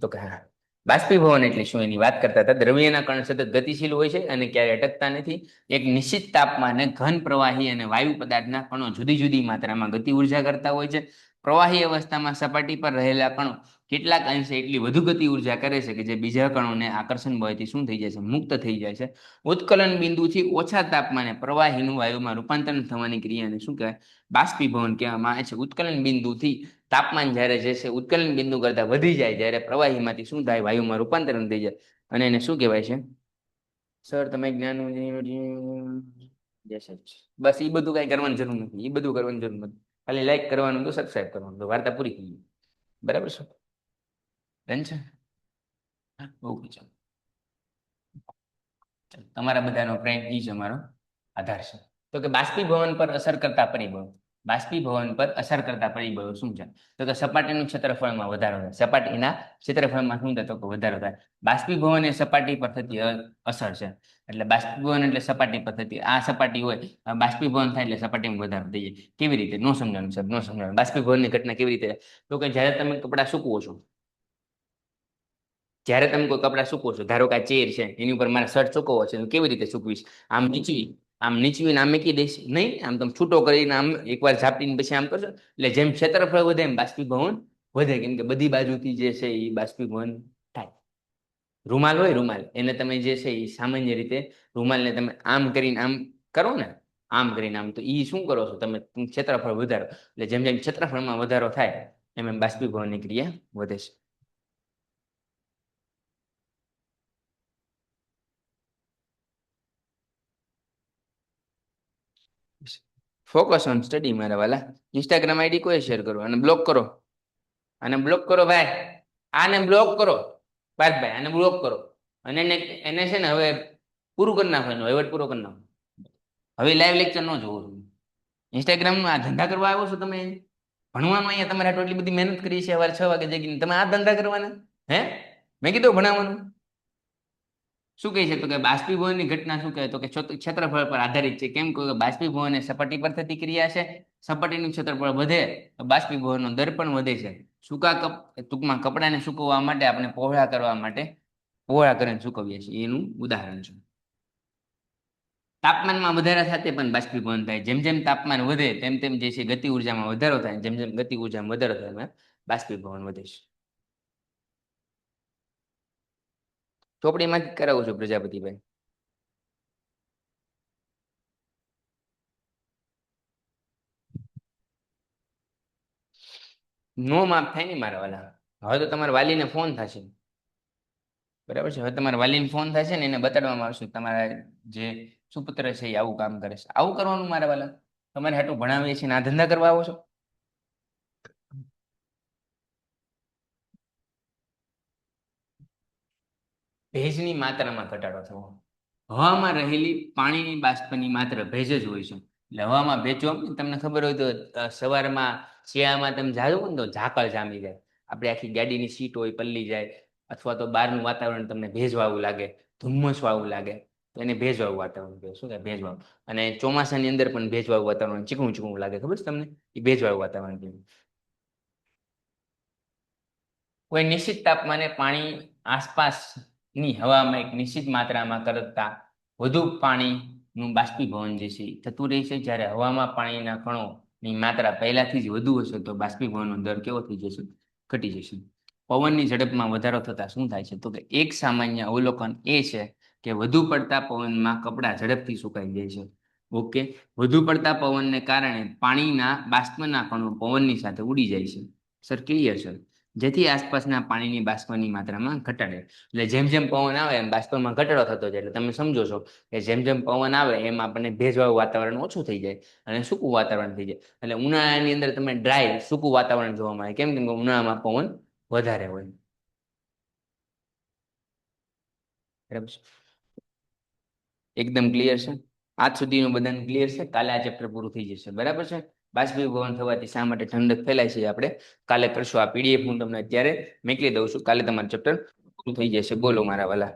તો કે હા. બાષ્પીભવન એટલે શું એની વાત કરતા હતા. દ્રવ્યના કણ સતત ગતિશીલ હોય છે અને ક્યારેય અટકતા નથી. એક નિશ્ચિત તાપમાને ઘન પ્રવાહી અને વાયુ પદાર્થના કણો જુદી જુદી માત્રામાં ગતિ ઉર્જા કરતા હોય છે. પ્રવાહી અવસ્થામાં સપાટી પર રહેલા કણો કેટલાક અંશે એટલી વધુ ગતિ ઉર્જા કરે છે કે જે બીજા કણોને આકર્ષણ બળથી શું થઈ જાય છે, મુક્ત થઈ જાય છે. ઉત્કલન બિંદુથી ઓછા તાપમાને પ્રવાહીનું વાયુમાં રૂપાંતરણ થવાની ક્રિયાને શું કહેવાય? બાષ્પીભવન કહેવામાં આવે છે. ઉત્કલન બિંદુથી તાપમાન જ્યારે જે છે ઉત્કલન બિંદુ કરતા વધી જાય ત્યારે પ્રવાહીમાંથી શું થાય? વાયુમાં રૂપાંતરણ થઈ જાય અને એને શું કહેવાય છે? સર તમે જ્ઞાન બસ એ બધું કઈ કરવાની જરૂર નથી. એ બધું કરવાની જરૂર નથી. ખાલી લાઈક કરવાનું તો સબસ્ક્રાઇબ કરવાનું તો વાર્તા પૂરી થઈ ગઈ. બરાબર છે? ડન છે? ઓકે ચાલો. તમારા બધાનો પ્રેમ એ જ અમારો આધાર છે. તો કે બાષ્પીભવન પર અસર કરતા પરિબળો. બાષ્પીભવન પર અસર કરતા પરિબળો શું છે? તો કે સપાટીનું ક્ષેત્રફળમાં વધારો થાય. સપાટીના ક્ષેત્રફળમાં શું થાય? તો કે વધારો થાય. બાષ્પીભવન એ સપાટી પર થતી અસર છે. એટલે બાષ્પીભવન એટલે સપાટી પર થતી, આ સપાટી હોય બાષ્પીભવન થાય એટલે સપાટીમાં વધારો થઈ જાય. કેવી રીતે? નો સમજાણું સાહેબ, નો સમજાણું. બાષ્પીભવનની ઘટના કેવી રીતે? તો કે જ્યારે તમે કપડાં સૂકવો છો, જ્યારે તમે કોઈ કપડાં સૂકવો છો, ધારો કે આ ચેર છે એની ઉપર મારે શર્ટ સૂકવવો છે, તો કેવી રીતે સૂકવીશ? આમ નીચવીને આમ મૂકી દઈશ નહીં, આમ તમે છૂટો કરીને આમ એકવાર ઝાપટીને પછી આમ કરશો એટલે જેમ ક્ષેત્રફળ વધે એમ બાષ્પીભવન વધે, કેમ કે બધી બાજુથી જે છે એ બાષ્પીભવન થાય. રૂમાલ હોય, રૂમાલ એને તમે જે છે એ સામાન્ય રીતે રૂમાલને તમે આમ કરીને આમ કરો ને, આમ કરીને આમ, તો એ શું કરો છો તમે? ક્ષેત્રફળ વધારો. એટલે જેમ જેમ ક્ષેત્રફળમાં વધારો થાય એમ એમ બાષ્પીભવનની ક્રિયા વધે છે. ફોકસ ઓન સ્ટડી મારા વાલા. ઇન્સ્ટાગ્રામ આઈડી કોઈ શેર કરો અને બ્લોક કરો. અને બ્લોક કરો ભાઈ, આને બ્લોક કરો પાર્થભાઈ, આને બ્લોક કરો. અને એને છે ને હવે પૂરું કરી નાખવાનું, વહીવટ પૂરો કરી નાખો. હવે લાઈવ લેક્ચર ન જોવો છું. ઇન્સ્ટાગ્રામમાં આ ધંધા કરવા આવ્યો છો તમે? ભણવાનું અહીંયા તમારે આટલી બધી મહેનત કરી છે, સવારે 6 વાગે જગીને તમે આ ધંધા કરવાના? હે? મેં કીધું ભણાવવાનું. શું કહે છે? તો કે બાષ્પીભવનની ઘટના શું કહે? તો કે ક્ષેત્રફળ પર આધારિત છે. કેમ કે બાષ્પીભવન એ સપાટી પર થતી ક્રિયા છે. સપાટીનું ક્ષેત્રફળ વધે તો બાષ્પીભવનનો દર પણ વધે છે. ટૂંકમાં કપડાને સૂકવવા માટે આપણે પહોળા કરવા માટે પહોળા કરીને સૂકવીએ છીએ, એનું ઉદાહરણ છે. તાપમાનમાં વધારા સાથે પણ બાષ્પીભવન થાય. જેમ જેમ તાપમાન વધે તેમ તેમ જે છે ગતિ ઉર્જામાં વધારો થાય. જેમ જેમ ગતિ ઉર્જામાં વધારો થાય એમાં બાષ્પીભવન વધે છે. ચોપડીમાં જ કરાવું છું પ્રજાપતિભાઈ. નો માપ થાય ને મારા વાલા. હવે તો તમારા વાલીને ફોન થશે, બરાબર છે? હવે તમારા વાલીને ફોન થશે ને એને બતાડવામાં આવશે તમારા જે સુપુત્ર છે એ આવું કામ કરે છે. આવું કરવાનું મારા વાલા. તમારે હાટું ભણાવીએ છીએ ને આ ધંધા કરવા આવો છો? ભેજની માત્રામાં ઘટાડો થવો. હવામાં રહેલી પાણીની બાષ્પની માત્રા ભેજ જ હોય છે. એટલે હવામાં ભેજ તમને ખબર હોય તો સવારમાં શિયાળામાં તમે જાજો ને તો ઝાકળ જામી જાય. આપણે આખી ગાડીની સીટ હોય પલ્લી જાય, અથવા તો બહારનું વાતાવરણ તમને ભેજવાળું લાગે, ધુમ્મસ વાળું લાગે, તો એને ભેજવાળું વાતાવરણ કહે. શું કહે? ભેજવાળું. અને ચોમાસાની અંદર પણ ભેજવાળું વાતાવરણ ચીકણું ચીકણું લાગે, ખબર છે તમને? એ ભેજવાળું વાતાવરણ કહે. કોઈ નિશ્ચિત તાપમાને પાણી આસપાસની હવામાં એક નિશ્ચિત માત્રામાં કરતા વધુ પાણીનું બાષ્પીભવન જે છે થતું રહે છે. જ્યારે હવામાં પાણીના કણોની માત્રા પહેલાથી જ વધુ હશે તો બાષ્પીભવનનો દર કેવો થઈ જશે? ઘટી જશે. પવનની ઝડપમાં વધારો થતા શું થાય છે? તો કે એક સામાન્ય અવલોકન એ છે કે વધુ પડતા પવનમાં કપડાં ઝડપથી સુકાઈ જાય છે. ઓકે, વધુ પડતા પવનને કારણે પાણીના બાષ્પના કણો પવનની સાથે ઉડી જાય છે. સર ક્લિયર છે? જેથી આસપાસના પાણીની બાષ્પની માત્રામાં ઘટાડે. એટલે જેમ જેમ પવન આવે એમ બાષ્પમાં ઘટાડો થતો જાય. એટલે તમે સમજો છો કે જેમ જેમ પવન આવે એમ આપણને ભેજવાળું વાતાવરણ ઓછું થઈ જાય અને સૂકું વાતાવરણ થઈ જાય. એટલે ઉનાળાની અંદર તમે ડ્રાય સૂકું વાતાવરણ જોવા મળે. કેમ? કે ઉનાળામાં પવન વધારે હોય. બરાબર છે? એકદમ ક્લિયર છે? આજ સુધીનું બધાને ક્લિયર છે? કાલે આ ચેપ્ટર પૂરું થઈ જશે. બરાબર છે? બાષ્પીભવન થવાથી શા માટે ઠંડક ફેલાય છે આપણે કાલે કરશું. આ પીડીએફ હું તમને અત્યારે મોકલી દઉં છું. કાલે તમારું ચેપ્ટર પૂરું થઈ જશે. બોલો મારા વાલા.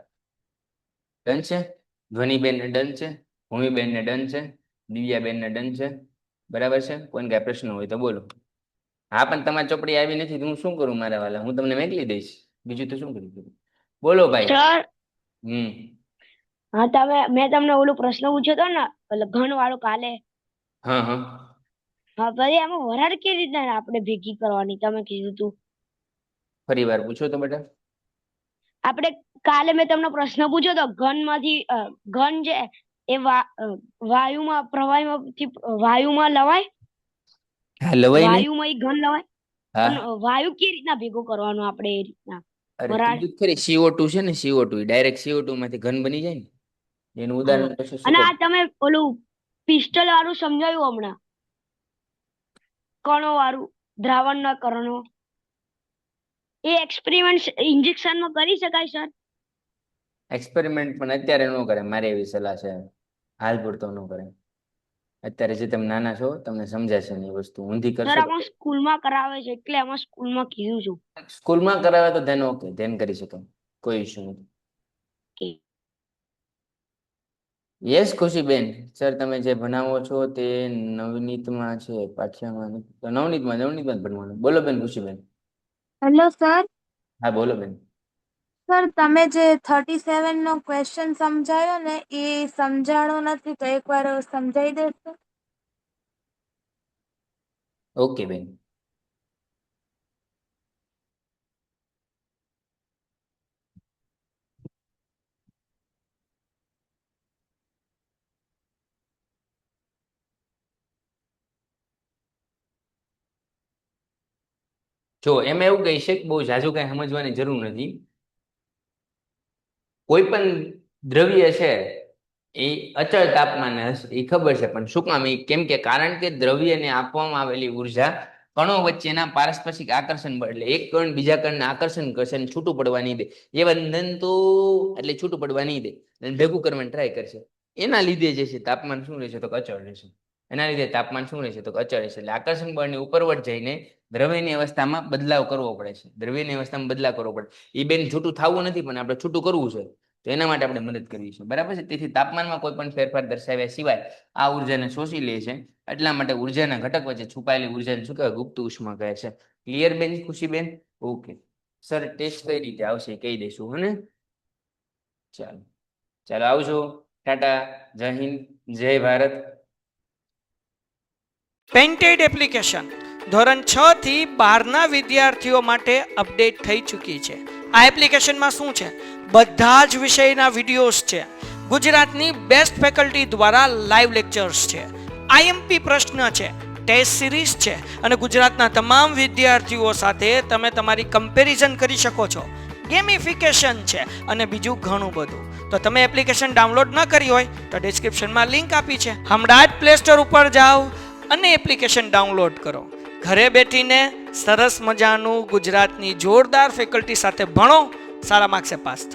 ડન છે? ધ્વનિબેનને ડન છે? ભૂમિબેનને ડન છે? દિવ્યાબેનને ડન છે? બરાબર છે? કોઈને કઈ પ્રશ્ન હોય તો બોલો. હા, પણ તમારી ચોપડી આવી નથી તો હું શું કરું મારા વાલા? હું તમને મોકલી દઈશ. બીજું તો શું કરી શકું? બોલો ભાઈ. સર હમ હા મેં તમને ઓલો પ્રશ્ન પૂછ્યો હતો ને એટલે ઘન વાળો કાલે. હા હા હા પછી એમાં વરાળ કેવી રીતના આપણે ભેગી કરવાની તમે કીધું તું. ફરી વાર પૂછો તો બેટા. આપણે કાલે મેં તમને પ્રશ્ન પૂછ્યો હતો ઘનમાંથી ઘન છે એ વાયુમાં પ્રવાહીમાંથી વાયુમાં લવાય. હા લવાય ને. વાયુમાં એ ઘન લવાય હા પણ વાયુ કેવી રીતના ભેગો કરવાનો આપણે એ રીતના અરે વરાળ. કીધું જ ખરી CO2 છે ને CO2 ડાયરેક્ટ CO2 માંથી ઘન બની જાય ને. એનું હા ઉદાહરણ પછી શું અને કહું. આ તમે ઓલું પિસ્ટલ વાળું સમજાયું હમણાં કણો વાળું દ્રાવણના કણો એ એક્સપેરિમેન્ટ ઇન્જેક્શનમાં કરી શકાય સર. એક્સપેરિમેન્ટ પણ અત્યારે ન કરે, મારી એવી સલાહ છે. હાલ પૂરતો ન કરે. અત્યારે જે તમે નાના છો તમને સમજાશે ને એ વસ્તુ ઊંધી સર કરશો તો. આમાં સ્કૂલમાં કરાવે છે એટલે આમાં સ્કૂલમાં કીધું છું. સ્કૂલમાં કરાવે તો ધ્યાન ઓકે ધ્યાન કરી શકો, કોઈ ઇશ્યુ નથી. કે યસ ખુશીબેન, સર તમે જે ભણાવો છો તે નવનીતમાં છે, પાઠ્યમાં નથી. તો નવનીતમાં જ ભણવાનું. બોલો બેન ખુશીબેન. Hello sir. હા બોલો બેન. સર તમે જે 37 નો ક્વેશ્ચન સમજાયો ને એ સમજાણો નથી તો એકવાર સમજાવી દેશો. ઓકે બેન. જો એમાં એવું કહી છે કે બહુ ઝાઝું કઈ સમજવાની જરૂર નથી. કોઈ પણ દ્રવ્ય છે એ અચળ તાપમાને હશે એ ખબર છે, પણ શું કામ? કેમ કે કારણ કે દ્રવ્યને આપવામાં આવેલી ઉર્જા કણો વચ્ચેના પારસ્પરિક આકર્ષણ બળ, એટલે એક કણ બીજા કણને આકર્ષણ કરશે અને છૂટું પડવા નહીં દે. એ બંધન તો એટલે છૂટું પડવા નહીં દે અને ભેગું કરવાની ટ્રાય કરશે. એના લીધે જે છે તાપમાન શું રહેશે તો અચળ રહેશે. એના લીધે તાપમાન શું રહેશે તો અચળ રહેશે. એટલે આકર્ષણ બળની ઉપરવટ જઈને દ્રવ્યની અવસ્થામાં બદલાવ કરવો પડે છે. દ્રવ્યની અવસ્થામાં બદલાવ કરવો પડે. એ બેન છૂટું થવું નથી, પણ આપણે છૂટું કરવું છે. તો એના માટે આપણે મદદ કરવી છે. બરાબર છે. તેથી તાપમાનમાં કોઈ પણ ફેરફાર દર્શાવ્યા સિવાય આ ઉર્જાને શોષી લે છે. એટલા માટે ઉર્જાના ઘટક વચ્ચે છુપાયેલી ઉર્જાને શું કહેવાય? ગુપ્ત ઉષ્મા કહે છે. ક્લિયર બેન ખુશીબેન? ઓકે સર, ટેસ્ટ કઈ રીતે આવશે કહી દઈશું. હને ચાલો ચાલો આવજો. ટાટા, જય હિન્દ, જય ભારત. પેન્ટેડ એપ્લિકેશન ધોરણ 6 થી 12ના વિદ્યાર્થીઓ માટે અપડેટ થઈ ચૂકી છે. આ એપ્લિકેશનમાં શું છે? બધા જ વિષયના વિડીયોઝ છે. ગુજરાતની બેસ્ટ ફેકલ્ટી દ્વારા લાઈવ લેક્ચર્સ છે. આઈએમપી પ્રશ્ન છે, ટેસ્ટ સિરીઝ છે અને ગુજરાતના તમામ વિદ્યાર્થીઓ સાથે તમે તમારી કમ્પેરિઝન કરી શકો છો. ગેમિફિકેશન છે અને બીજું ઘણું બધું. તો તમે એપ્લિકેશન ડાઉનલોડ ન કરી હોય તો ડિસ્ક્રિપ્શનમાં લિંક આપી છે. હમણાં જ પ્લે સ્ટોર ઉપર જાઓ અને એપ્લિકેશન ડાઉનલોડ કરો. ઘરે બેઠીને સરસ મજાનું ગુજરાતની જોરદાર ફેકલ્ટી સાથે ભણો, સારા માર્ક્સે પાસ થાઓ.